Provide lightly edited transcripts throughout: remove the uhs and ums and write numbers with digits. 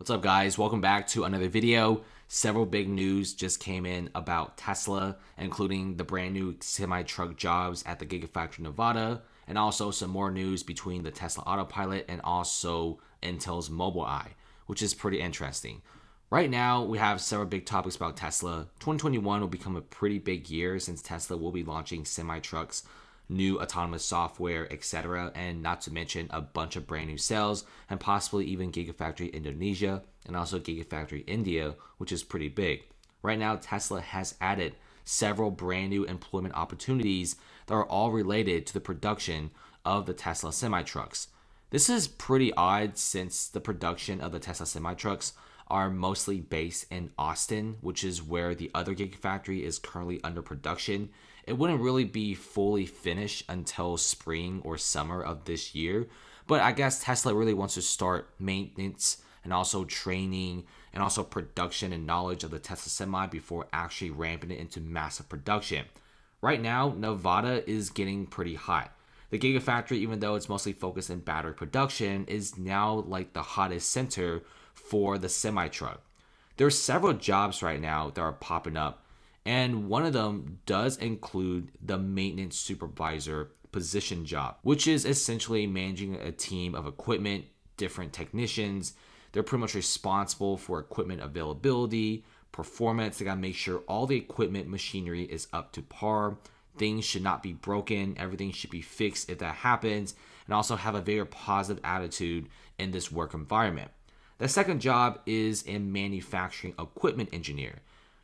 What's up, guys? Welcome back to another video. Several big news just came in about Tesla, including the brand new semi-truck jobs at the Gigafactory Nevada, and also some more news between the Tesla Autopilot and also Intel's Mobileye, which is pretty interesting. Right now, we have several big topics about Tesla. 2021 will become a pretty big year since Tesla will be launching semi-trucks, new autonomous software, etc., and not to mention a bunch of brand new sales and possibly even Gigafactory Indonesia and also Gigafactory India, which is pretty big. Right now, Tesla has added several brand new employment opportunities that are all related to the production of the Tesla semi-trucks. This is pretty odd since the production of the Tesla semi-trucks are mostly based in Austin, which is where the other Gigafactory is currently under production. It wouldn't really be fully finished until spring or summer of this year, but I guess Tesla really wants to start maintenance and also training and also production and knowledge of the Tesla Semi before actually ramping it into massive production. Right now, Nevada is getting pretty hot. The Gigafactory, even though it's mostly focused in battery production, is now like the hottest center for the semi-truck. There's several jobs right now that are popping up, and one of them does include the maintenance supervisor position job, which is essentially managing a team of equipment, different technicians. They're pretty much responsible for equipment availability, performance. They gotta make sure all the equipment machinery is up to par. Things should not be broken. Everything should be fixed if that happens, and also have a very positive attitude in this work environment. The second job is a manufacturing equipment engineer.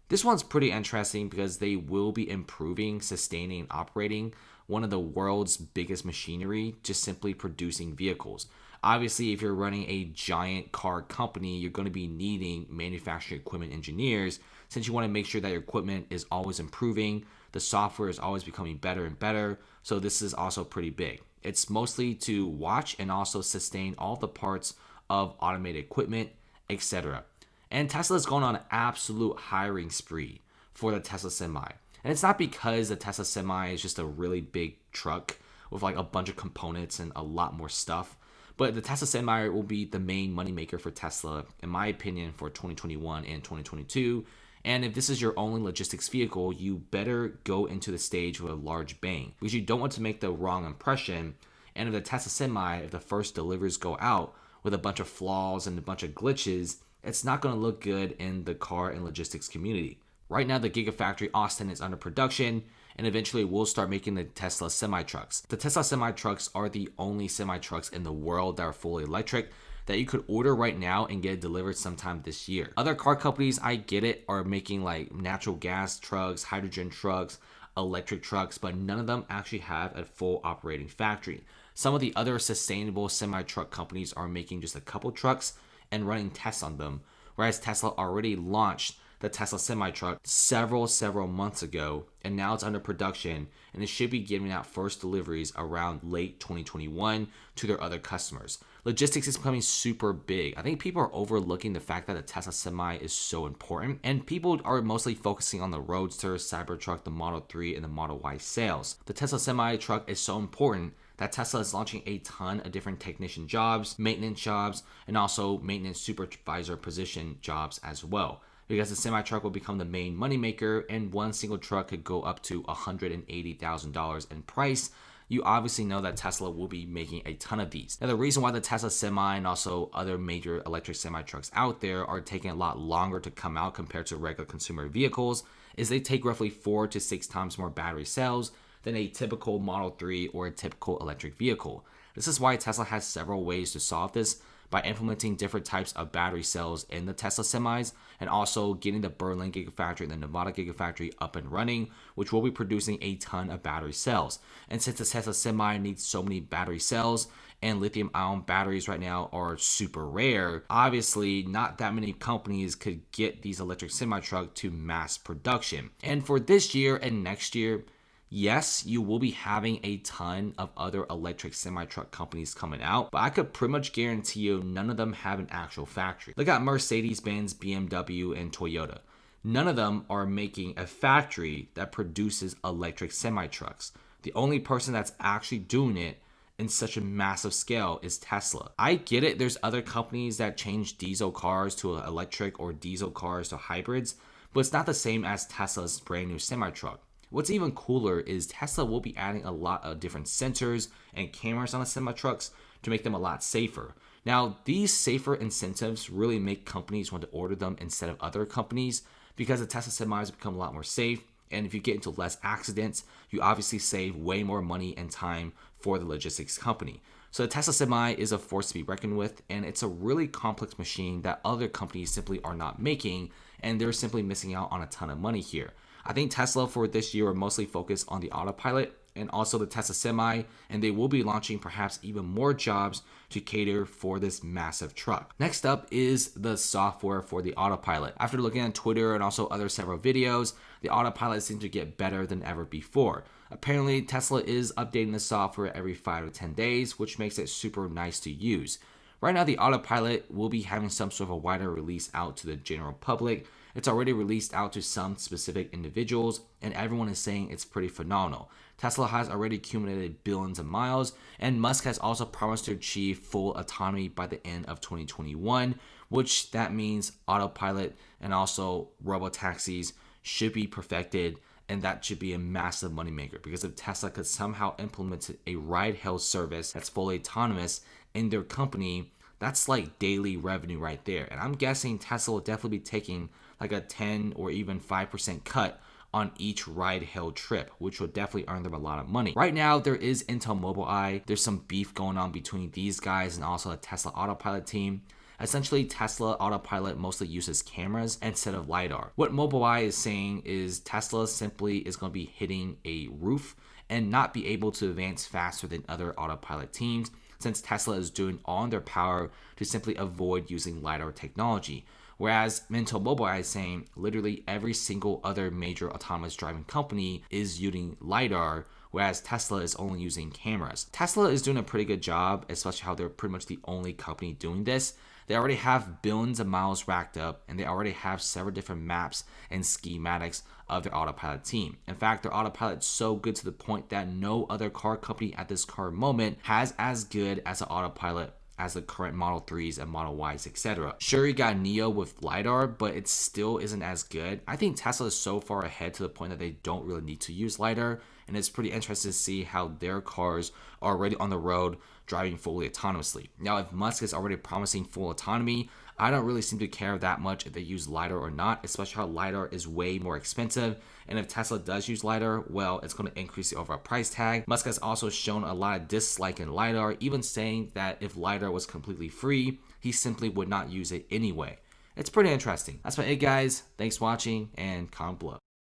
This one's pretty interesting because they will be improving, sustaining, and operating one of the world's biggest machinery, just simply producing vehicles. Obviously, if you're running a giant car company, you're going to be needing manufacturing equipment engineers since you want to make sure that your equipment is always improving. The software is always becoming better and better. So this is also pretty big. It's mostly to watch and also sustain all the parts of automated equipment, etc. And Tesla's going on an absolute hiring spree for the Tesla Semi. And it's not because the Tesla Semi is just a really big truck with like a bunch of components and a lot more stuff. But the Tesla Semi will be the main moneymaker for Tesla, in my opinion, for 2021 and 2022. And if this is your only logistics vehicle, you better go into the stage with a large bang because you don't want to make the wrong impression. And if the Tesla Semi, if the first deliveries go out with a bunch of flaws and a bunch of glitches, it's not going to look good in the car and logistics community. Right now, the Gigafactory Austin is under production, and eventually we'll start making the Tesla semi-trucks. The Tesla semi-trucks are the only semi-trucks in the world that are fully electric that you could order right now and get it delivered sometime this year. Other car companies, I get it, are making like natural gas trucks, hydrogen trucks, electric trucks, but none of them actually have a full operating factory. Some of the other sustainable semi-truck companies are making just a couple trucks and running tests on them, whereas Tesla already launched the Tesla semi-truck several months ago, and now it's under production, and it should be giving out first deliveries around late 2021 to their other customers. Logistics is becoming super big. I think people are overlooking the fact that the Tesla Semi is so important, and people are mostly focusing on the Roadster, Cybertruck, the Model 3, and the Model Y sales. The Tesla Semi truck is so important that Tesla is launching a ton of different technician jobs, maintenance jobs, and also maintenance supervisor position jobs as well. Because the semi-truck will become the main moneymaker, and one single truck could go up to $180,000 in price. You obviously know that Tesla will be making a ton of these. Now, the reason why the Tesla Semi and also other major electric semi-trucks out there are taking a lot longer to come out compared to regular consumer vehicles is they take roughly 4 to 6 times more battery cells than a typical Model 3 or a typical electric vehicle. This is why Tesla has several ways to solve this by implementing different types of battery cells in the Tesla semis and also getting the Berlin Gigafactory and the Nevada Gigafactory up and running, which will be producing a ton of battery cells. And since the Tesla Semi needs so many battery cells and lithium-ion batteries right now are super rare, obviously not that many companies could get these electric semi-truck to mass production. And for this year and next year, yes, you will be having a ton of other electric semi-truck companies coming out, but I could pretty much guarantee you none of them have an actual factory. Look at Mercedes-Benz, BMW, and Toyota. None of them are making a factory that produces electric semi-trucks. The only person that's actually doing it in such a massive scale is Tesla. I get it, there's other companies that change diesel cars to electric or diesel cars to hybrids, but it's not the same as Tesla's brand new semi-truck. What's even cooler is Tesla will be adding a lot of different sensors and cameras on the semi-trucks to make them a lot safer. Now, these safer incentives really make companies want to order them instead of other companies because the Tesla semis become a lot more safe. And if you get into less accidents, you obviously save way more money and time for the logistics company. So the Tesla Semi is a force to be reckoned with, and it's a really complex machine that other companies simply are not making, and they're simply missing out on a ton of money here. I think Tesla for this year are mostly focused on the Autopilot and also the Tesla Semi, and they will be launching perhaps even more jobs to cater for this massive truck. Next up is the software for the Autopilot. After looking at Twitter and also other several videos, the Autopilot seems to get better than ever before. Apparently, Tesla is updating the software every 5 to 10 days, which makes it super nice to use. Right now, the Autopilot will be having some sort of a wider release out to the general public. It's already released out to some specific individuals, and everyone is saying it's pretty phenomenal. Tesla has already accumulated billions of miles, and Musk has also promised to achieve full autonomy by the end of 2021, which that means Autopilot and also robotaxis should be perfected, and that should be a massive moneymaker because if Tesla could somehow implement a ride-hail service that's fully autonomous in their company, that's like daily revenue right there. And I'm guessing Tesla will definitely be taking like a 10 or even 5% cut on each ride-hail trip, which will definitely earn them a lot of money. Right now, there is Intel Mobileye. There's some beef going on between these guys and also the Tesla Autopilot team. Essentially, Tesla Autopilot mostly uses cameras instead of LiDAR. What Mobileye is saying is Tesla simply is going to be hitting a roof and not be able to advance faster than other Autopilot teams, since Tesla is doing all in their power to simply avoid using LiDAR technology. Whereas Intel Mobileye is saying literally every single other major autonomous driving company is using LiDAR, whereas Tesla is only using cameras. Tesla is doing a pretty good job, especially how they're pretty much the only company doing this. They already have billions of miles racked up, and they already have several different maps and schematics of their Autopilot team. In fact, their Autopilot is so good to the point that no other car company at this current moment has as good as an Autopilot as the current Model 3s and Model Ys, etc. Sure, you got Neo with LiDAR, but it still isn't as good. I think Tesla is so far ahead to the point that they don't really need to use LiDAR, and it's pretty interesting to see how their cars are already on the road driving fully autonomously. Now, if Musk is already promising full autonomy, I don't really seem to care that much if they use LiDAR or not, especially how LiDAR is way more expensive. And if Tesla does use LiDAR, well, it's going to increase the overall price tag. Musk has also shown a lot of dislike in LiDAR, even saying that if LiDAR was completely free, he simply would not use it anyway. It's pretty interesting. That's about it, guys. Thanks for watching, and comment below.